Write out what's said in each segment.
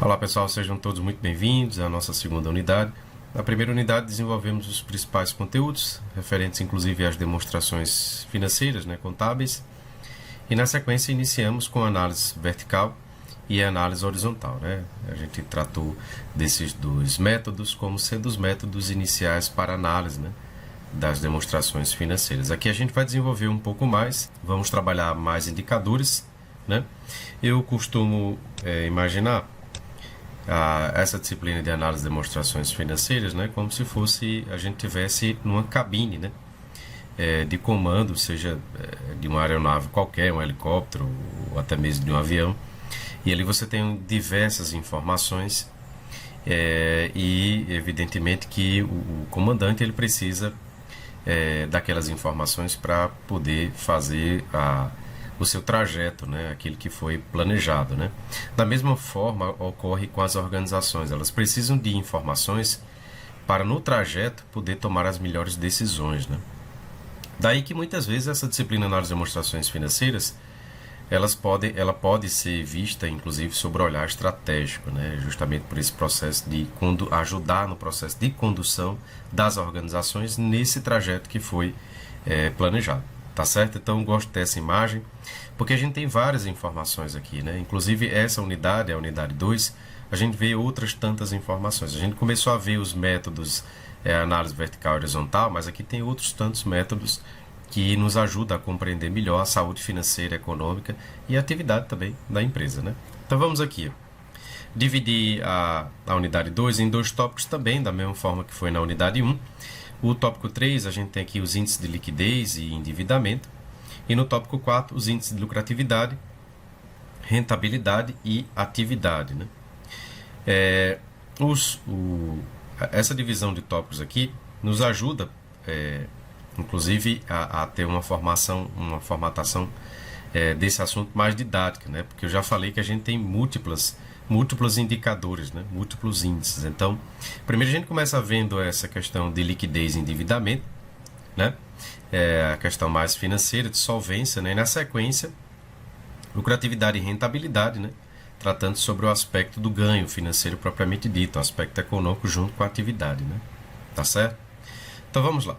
Olá pessoal, sejam todos muito bem-vindos à nossa segunda unidade. Na primeira unidade desenvolvemos os principais conteúdos, referentes inclusive às demonstrações financeiras, contábeis, e na sequência iniciamos com a análise vertical e a análise horizontal. A gente tratou desses dois métodos como sendo os métodos iniciais para análise das demonstrações financeiras. Aqui a gente vai desenvolver um pouco mais, vamos trabalhar mais indicadores. Eu costumo imaginar essa disciplina de análise de demonstrações financeiras como se fosse a gente tivesse numa cabine de comando, seja de uma aeronave qualquer, um helicóptero ou até mesmo de um avião, e ali você tem diversas informações e evidentemente que o comandante ele precisa daquelas informações para poder fazer o seu trajeto, aquilo que foi planejado. Da mesma forma ocorre com as organizações, elas precisam de informações para no trajeto poder tomar as melhores decisões. Daí que muitas vezes essa disciplina de análise de demonstrações financeiras ela pode ser vista inclusive sobre o olhar estratégico, justamente por esse processo de ajudar no processo de condução das organizações nesse trajeto que foi planejado. Tá certo? Então eu gosto dessa imagem, porque a gente tem várias informações aqui, Inclusive essa unidade, a unidade 2, a gente vê outras tantas informações. A gente começou a ver os métodos análise vertical e horizontal, mas aqui tem outros tantos métodos que nos ajudam a compreender melhor a saúde financeira, econômica e a atividade também da empresa, Então vamos aqui, dividir a unidade 2 em dois tópicos também, da mesma forma que foi na unidade 1. O tópico 3, a gente tem aqui os índices de liquidez e endividamento. E no tópico 4, os índices de lucratividade, rentabilidade e atividade. Essa divisão de tópicos aqui nos ajuda, inclusive, a ter uma formatação desse assunto mais didática, porque eu já falei que a gente tem múltiplos indicadores, múltiplos índices. Então, primeiro a gente começa vendo essa questão de liquidez e endividamento, a questão mais financeira, de solvência, e na sequência, lucratividade e rentabilidade, tratando sobre o aspecto do ganho financeiro propriamente dito, o aspecto econômico junto com a atividade, Tá certo? Então vamos lá.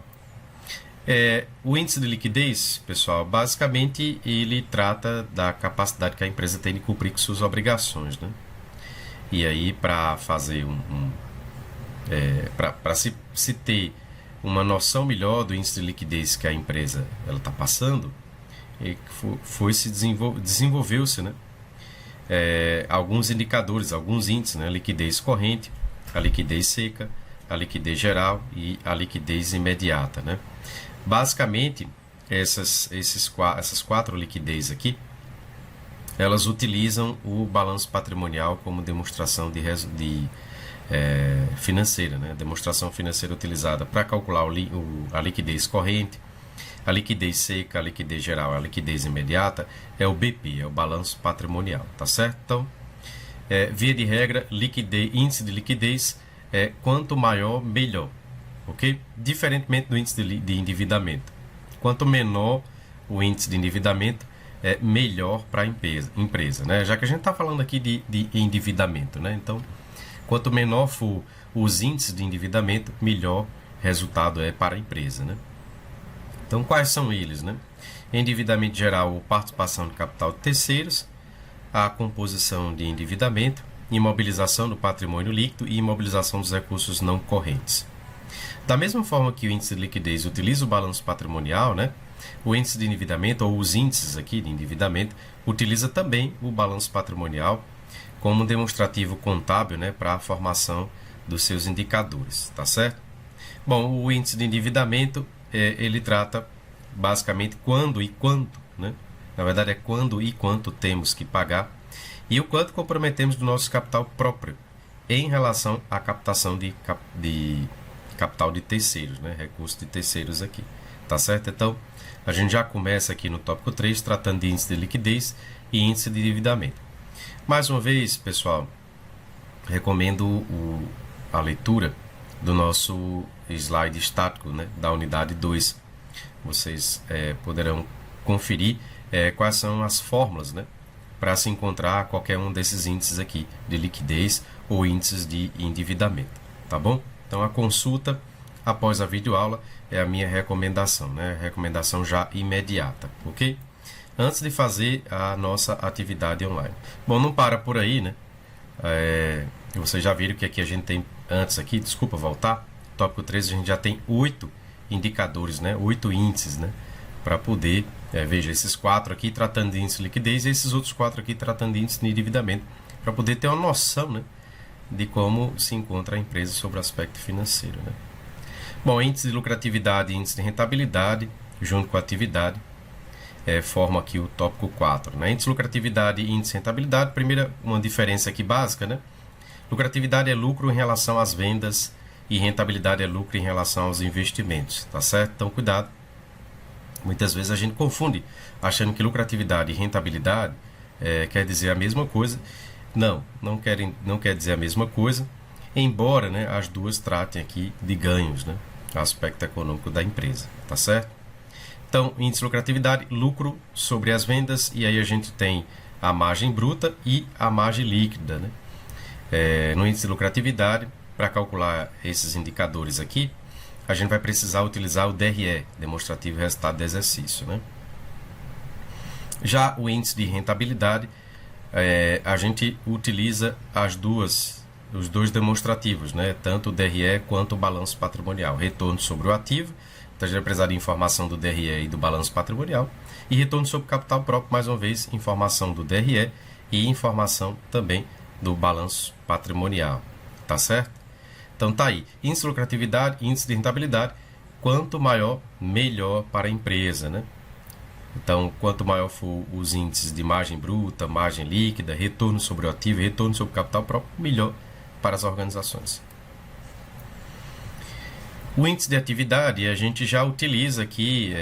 O índice de liquidez, pessoal, basicamente ele trata da capacidade que a empresa tem de cumprir com suas obrigações, E aí, para fazer para se ter uma noção melhor do índice de liquidez que a empresa está passando, desenvolveu-se alguns indicadores, alguns índices, liquidez corrente, a liquidez seca, a liquidez geral e a liquidez imediata. Basicamente, essas quatro liquidez aqui, elas utilizam o balanço patrimonial como demonstração financeira, demonstração financeira utilizada para calcular a liquidez corrente, a liquidez seca, a liquidez geral, a liquidez imediata é o BP, é o balanço patrimonial, tá certo? Então, via de regra, índice de liquidez quanto maior, melhor, ok? Diferentemente do índice de endividamento. Quanto menor o índice de endividamento, melhor para a empresa, Já que a gente está falando aqui de endividamento, Então, quanto menor for os índices de endividamento, melhor resultado é para a empresa, Então, quais são eles, Endividamento geral ou participação de capital de terceiros, a composição de endividamento, imobilização do patrimônio líquido e imobilização dos recursos não correntes. Da mesma forma que o índice de liquidez utiliza o balanço patrimonial, o índice de endividamento, ou os índices aqui de endividamento, utiliza também o balanço patrimonial como um demonstrativo contábil para a formação dos seus indicadores, tá certo? Bom, o índice de endividamento, ele trata basicamente quando e quanto, Na verdade é quando e quanto temos que pagar e o quanto comprometemos do nosso capital próprio em relação à captação de capital de terceiros, recursos de terceiros aqui, tá certo? Então, a gente já começa aqui no tópico 3, tratando de índice de liquidez e índice de endividamento. Mais uma vez, pessoal, recomendo a leitura do nosso slide estático, da unidade 2. Vocês poderão conferir quais são as fórmulas para se encontrar qualquer um desses índices aqui de liquidez ou índices de endividamento, tá bom? Então a consulta após a videoaula é a minha recomendação, né? Recomendação já imediata, ok? Antes de fazer a nossa atividade online. Bom, não para por aí, né? Vocês já viram que aqui a gente tem, antes aqui, desculpa voltar, tópico 13 a gente já tem 8 indicadores, né? 8 índices, né? Para poder, veja, esses 4 aqui tratando de índice de liquidez e esses outros 4 aqui tratando de índice de endividamento, para poder ter uma noção, né? De como se encontra a empresa sobre o aspecto financeiro, né? Bom, índice de lucratividade e índice de rentabilidade, junto com a atividade, forma aqui o tópico 4, né? Índice de lucratividade e índice de rentabilidade, primeira, uma diferença aqui básica, né? Lucratividade é lucro em relação às vendas e rentabilidade é lucro em relação aos investimentos, tá certo? Então, cuidado. Muitas vezes a gente confunde, achando que lucratividade e rentabilidade quer dizer a mesma coisa. Não quer dizer a mesma coisa, embora, né, as duas tratem aqui de ganhos, né? Aspecto econômico da empresa, tá certo? Então, índice de lucratividade, lucro sobre as vendas, e aí a gente tem a margem bruta e a margem líquida, né? No índice de lucratividade, para calcular esses indicadores aqui, a gente vai precisar utilizar o DRE, demonstrativo resultado de exercício, né? Já o índice de rentabilidade, a gente utiliza os dois demonstrativos, né? Tanto o DRE quanto o balanço patrimonial. Retorno sobre o ativo, então a gente vai precisar de informação do DRE e do balanço patrimonial. E retorno sobre o capital próprio, mais uma vez, informação do DRE e informação também do balanço patrimonial. Tá certo? Então tá aí. Índice de lucratividade, índice de rentabilidade. Quanto maior, melhor para a empresa, né? Então, quanto maior for os índices de margem bruta, margem líquida, retorno sobre o ativo, retorno sobre o capital próprio, melhor para as organizações. O índice de atividade, a gente já utiliza aqui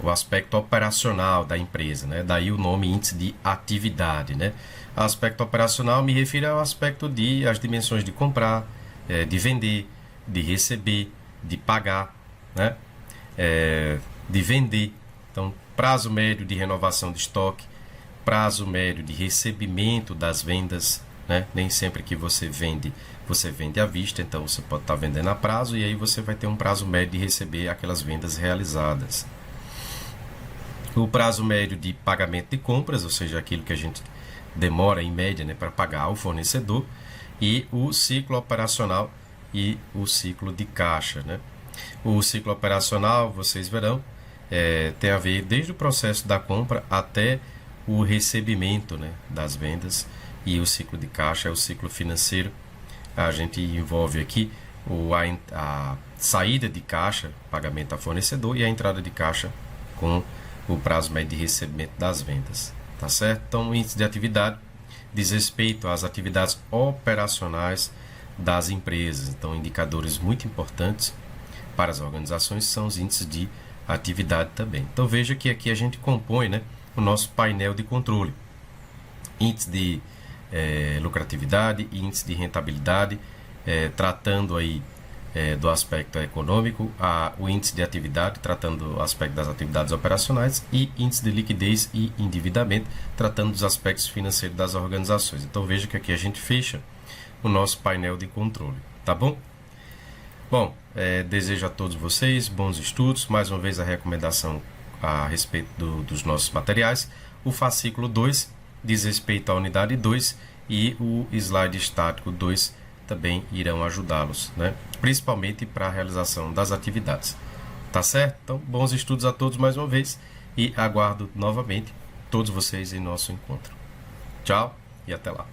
o aspecto operacional da empresa, né? Daí o nome índice de atividade, né? Aspecto operacional me refiro ao aspecto de as dimensões de comprar, de vender, de receber, de pagar, né? De vender. Então, prazo médio de renovação de estoque, prazo médio de recebimento das vendas, né? Nem sempre que você vende à vista, então você pode estar vendendo a prazo e aí você vai ter um prazo médio de receber aquelas vendas realizadas. O prazo médio de pagamento de compras, ou seja, aquilo que a gente demora em média, né, para pagar ao fornecedor, e o ciclo operacional e o ciclo de caixa, né? O ciclo operacional, vocês verão, tem a ver desde o processo da compra até o recebimento, né, das vendas, e o ciclo de caixa é o ciclo financeiro. A gente envolve aqui a saída de caixa, pagamento a fornecedor, e a entrada de caixa com o prazo médio de recebimento das vendas, tá certo? Então, o índice de atividade diz respeito às atividades operacionais das empresas. Então, indicadores muito importantes para as organizações são os índices de atividade também. Então, veja que aqui a gente compõe, né, o nosso painel de controle. Índice de lucratividade, índice de rentabilidade, tratando aí do aspecto econômico, o índice de atividade, tratando do aspecto das atividades operacionais, e índice de liquidez e endividamento, tratando dos aspectos financeiros das organizações. Então veja que aqui a gente fecha o nosso painel de controle, tá bom? Bom, desejo a todos vocês bons estudos. Mais uma vez a recomendação a respeito dos nossos materiais. O fascículo 2 diz respeito à unidade 2 e o slide estático 2 também irão ajudá-los, né? Principalmente para a realização das atividades. Tá certo? Então, bons estudos a todos mais uma vez e aguardo novamente todos vocês em nosso encontro. Tchau e até lá.